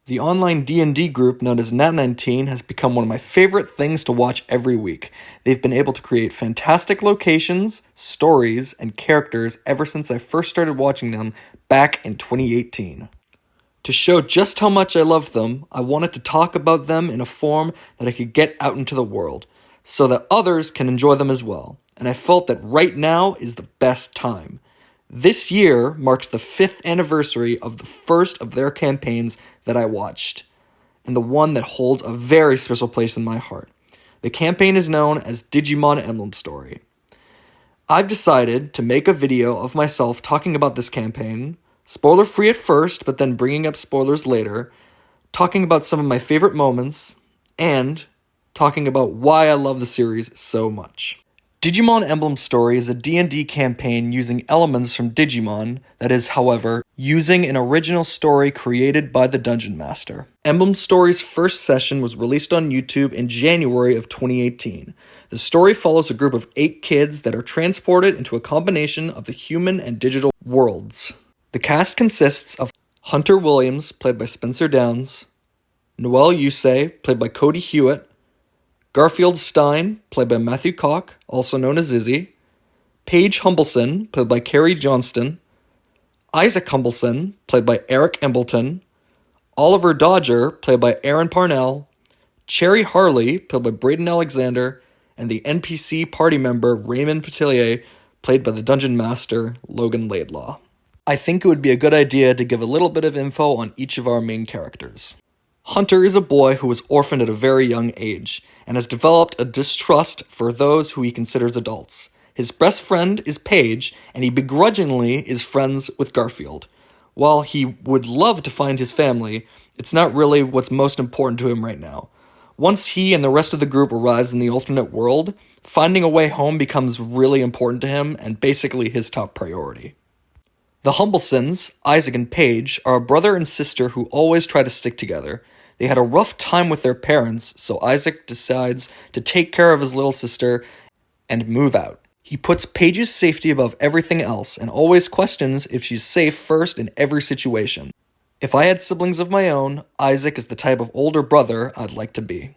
The online D&D group known as Nat19 has become one of my favorite things to watch every week. They've been able to create fantastic locations, stories, and characters ever since I first started watching them back in 2018. To show just how much I love them, I wanted to talk about them in a form that I could get out into the world, so that others can enjoy them as well. And I felt that right now is the best time. This year marks the 5th anniversary of the first of their campaigns that I watched, and the one that holds a very special place in my heart. The campaign is known as Digimon Emblem Story. I've decided to make a video of myself talking about this campaign, spoiler-free at first, but then bringing up spoilers later, talking about some of my favorite moments, and talking about why I love the series so much. Digimon Emblem Story is a D&D campaign using elements from Digimon, that is, however, using an original story created by the Dungeon Master. Emblem Story's first session was released on YouTube in January of 2018. The story follows a group of 8 kids that are transported into a combination of the human and digital worlds. The cast consists of Hunter Williams, played by Spencer Downs, Noelle Yusei, played by Cody Hewitt, Garfield Stein, played by Matthew Koch, also known as Izzy, Paige Humbleson, played by Carrie Johnston, Isaac Humbleson, played by Eric Embleton, Oliver Dodger, played by Aaron Parnell, Cherry Harley, played by Braden Alexander, and the NPC party member Raymond Petillier, played by the Dungeon Master Logan Laidlaw. I think it would be a good idea to give a little bit of info on each of our main characters. Hunter is a boy who was orphaned at a very young age, and has developed a distrust for those who he considers adults. His best friend is Paige, and he begrudgingly is friends with Garfield. While he would love to find his family, it's not really what's most important to him right now. Once he and the rest of the group arrives in the alternate world, finding a way home becomes really important to him and basically his top priority. The Humblesons, Isaac and Paige, are a brother and sister who always try to stick together. They had a rough time with their parents, so Isaac decides to take care of his little sister and move out. He puts Paige's safety above everything else and always questions if she's safe first in every situation. If I had siblings of my own, Isaac is the type of older brother I'd like to be.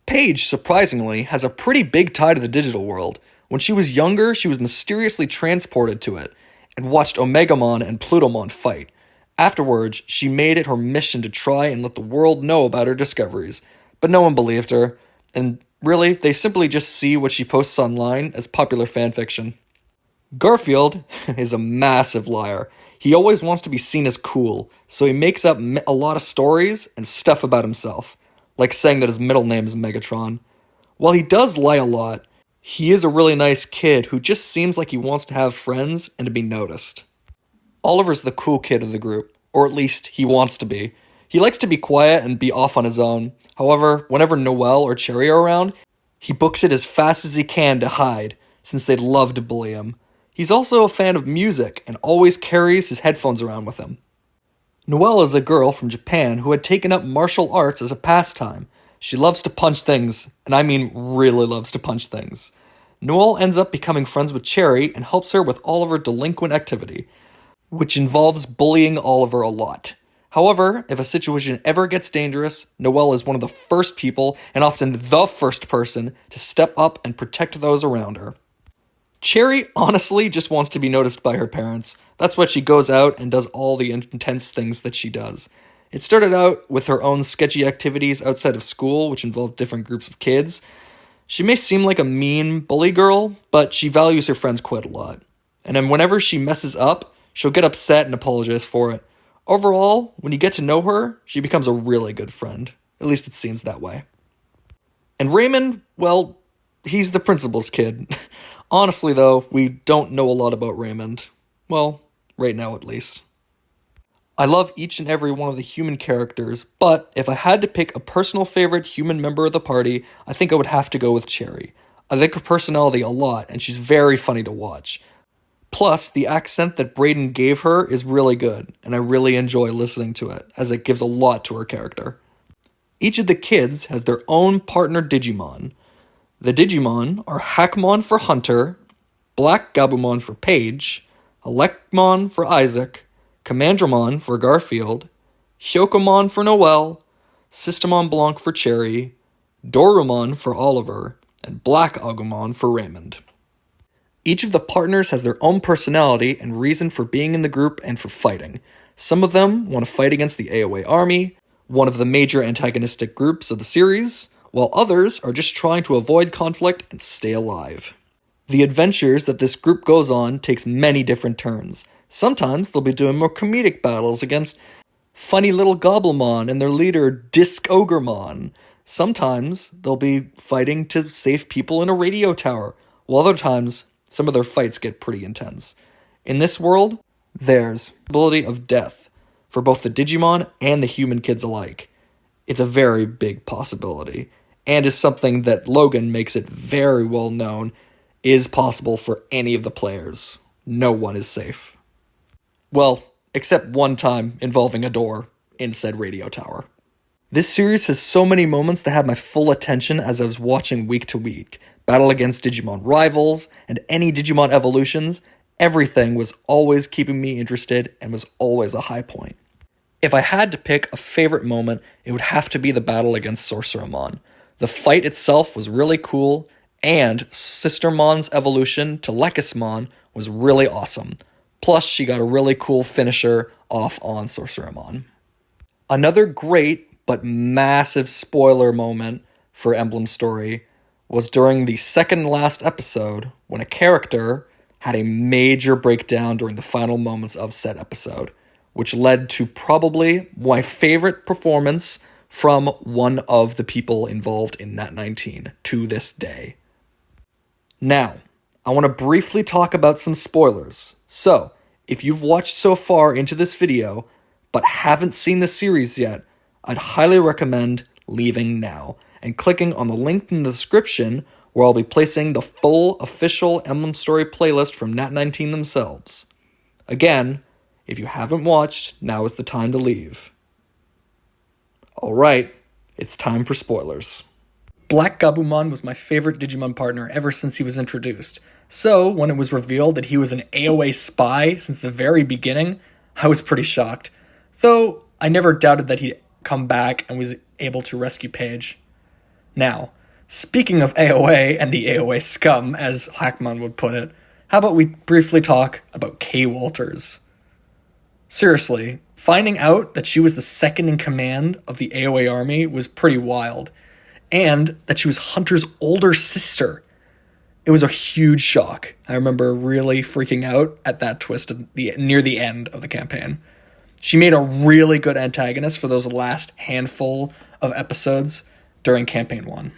Paige, surprisingly, has a pretty big tie to the digital world. When she was younger, she was mysteriously transported to it and watched Omegamon and Plutomon fight. Afterwards, she made it her mission to try and let the world know about her discoveries, but no one believed her, and really, they simply just see what she posts online as popular fanfiction. Garfield is a massive liar. He always wants to be seen as cool, so he makes up a lot of stories and stuff about himself, like saying that his middle name is Megatron. While he does lie a lot, he is a really nice kid who just seems like he wants to have friends and to be noticed. Oliver's the cool kid of the group, or at least he wants to be. He likes to be quiet and be off on his own. However, whenever Noelle or Cherry are around, he books it as fast as he can to hide, since they'd love to bully him. He's also a fan of music and always carries his headphones around with him. Noelle is a girl from Japan who had taken up martial arts as a pastime. She loves to punch things, and I mean really loves to punch things. Noelle ends up becoming friends with Cherry and helps her with all of her delinquent activity, which involves bullying Oliver a lot. However, if a situation ever gets dangerous, Noelle is one of the first people, and often the first person, to step up and protect those around her. Cherry honestly just wants to be noticed by her parents. That's why she goes out and does all the intense things that she does. It started out with her own sketchy activities outside of school, which involved different groups of kids. She may seem like a mean bully girl, but she values her friends quite a lot. And then whenever she messes up, she'll get upset and apologize for it. Overall, when you get to know her, she becomes a really good friend. At least it seems that way. And Raymond, well, he's the principal's kid. Honestly, though, we don't know a lot about Raymond. Well, right now at least. I love each and every one of the human characters, but if I had to pick a personal favorite human member of the party, I think I would have to go with Cherry. I like her personality a lot, and she's very funny to watch. Plus, the accent that Braden gave her is really good, and I really enjoy listening to it, as it gives a lot to her character. Each of the kids has their own partner Digimon. The Digimon are Hackmon for Hunter, Black Gabumon for Paige, Elecmon for Isaac, Commandramon for Garfield, Hyokomon for Noelle, Systemon Blanc for Cherry, Dorumon for Oliver, and Black Agumon for Raymond. Each of the partners has their own personality and reason for being in the group and for fighting. Some of them want to fight against the AOA army, one of the major antagonistic groups of the series, while others are just trying to avoid conflict and stay alive. The adventures that this group goes on takes many different turns. Sometimes they'll be doing more comedic battles against funny little Gobblemon and their leader Disc Ogremon. Sometimes they'll be fighting to save people in a radio tower, while other times some of their fights get pretty intense. In this world, there's the possibility of death for both the Digimon and the human kids alike. It's a very big possibility, and is something that Logan makes it very well known is possible for any of the players. No one is safe. Well, except one time involving a door in said radio tower. This series has so many moments that had my full attention as I was watching week to week. Battle against Digimon rivals, and any Digimon evolutions, everything was always keeping me interested and was always a high point. If I had to pick a favorite moment, it would have to be the battle against Sorcerermon. The fight itself was really cool, and Sistermon's evolution to Lekismon was really awesome. Plus, she got a really cool finisher off on Sorcerermon. Another great but massive spoiler moment for Emblem Story was during the second last episode when a character had a major breakdown during the final moments of said episode, which led to probably my favorite performance from one of the people involved in Nat19 to this day. Now, I want to briefly talk about some spoilers. So, if you've watched so far into this video, but haven't seen the series yet, I'd highly recommend leaving now and clicking on the link in the description where I'll be placing the full official Emblem Story playlist from Nat19 themselves. Again, if you haven't watched, now is the time to leave. Alright, it's time for spoilers. Black Gabumon was my favorite Digimon partner ever since he was introduced. So, when it was revealed that he was an AOA spy since the very beginning, I was pretty shocked. Though, I never doubted that he'd come back and was able to rescue Paige. Now, speaking of AOA and the AOA scum, as Hackman would put it, how about we briefly talk about Kay Walters? Seriously, finding out that she was the second in command of the AOA army was pretty wild, and that she was Hunter's older sister. It was a huge shock. I remember really freaking out at that twist near the end of the campaign. She made a really good antagonist for those last handful of episodes during Campaign 1.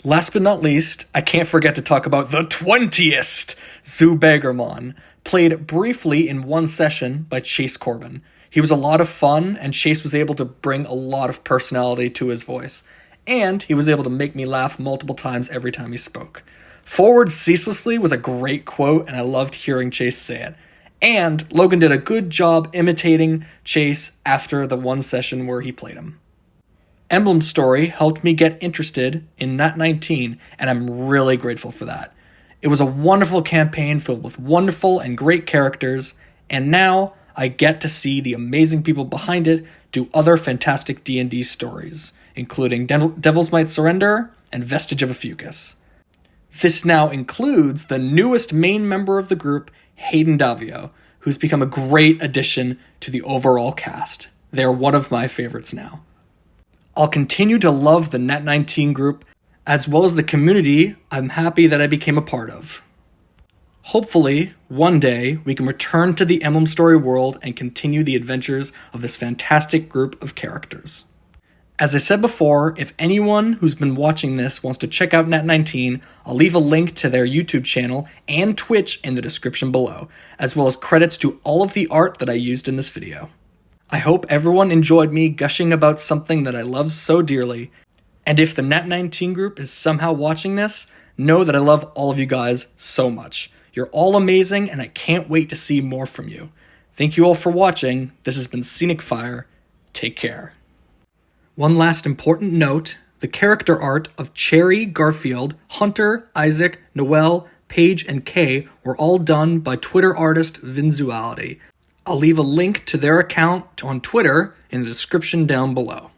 Last but not least, I can't forget to talk about the 20th Zubagermon, played briefly in one session by Chase Corbin. He was a lot of fun, and Chase was able to bring a lot of personality to his voice. And he was able to make me laugh multiple times every time he spoke. Forward ceaselessly was a great quote, and I loved hearing Chase say it. And Logan did a good job imitating Chase after the one session where he played him. Emblem Story helped me get interested in Nat19, and I'm really grateful for that. It was a wonderful campaign filled with wonderful and great characters, and now I get to see the amazing people behind it do other fantastic D&D stories, including Devil's Might Surrender and Vestige of a Fucus. This now includes the newest main member of the group, Hayden Davio, who's become a great addition to the overall cast. They're one of my favorites now. I'll continue to love the Nat19 group, as well as the community I'm happy that I became a part of. Hopefully, one day, we can return to the Emblem Story world and continue the adventures of this fantastic group of characters. As I said before, if anyone who's been watching this wants to check out Nat19, I'll leave a link to their YouTube channel and Twitch in the description below, as well as credits to all of the art that I used in this video. I hope everyone enjoyed me gushing about something that I love so dearly, and if the Nat19 group is somehow watching this, know that I love all of you guys so much. You're all amazing, and I can't wait to see more from you. Thank you all for watching. This has been ScenicFire. Take care. One last important note, the character art of Cherry, Garfield, Hunter, Isaac, Noelle, Paige, and Kay were all done by Twitter artist Vinzuality. I'll leave a link to their account on Twitter in the description down below.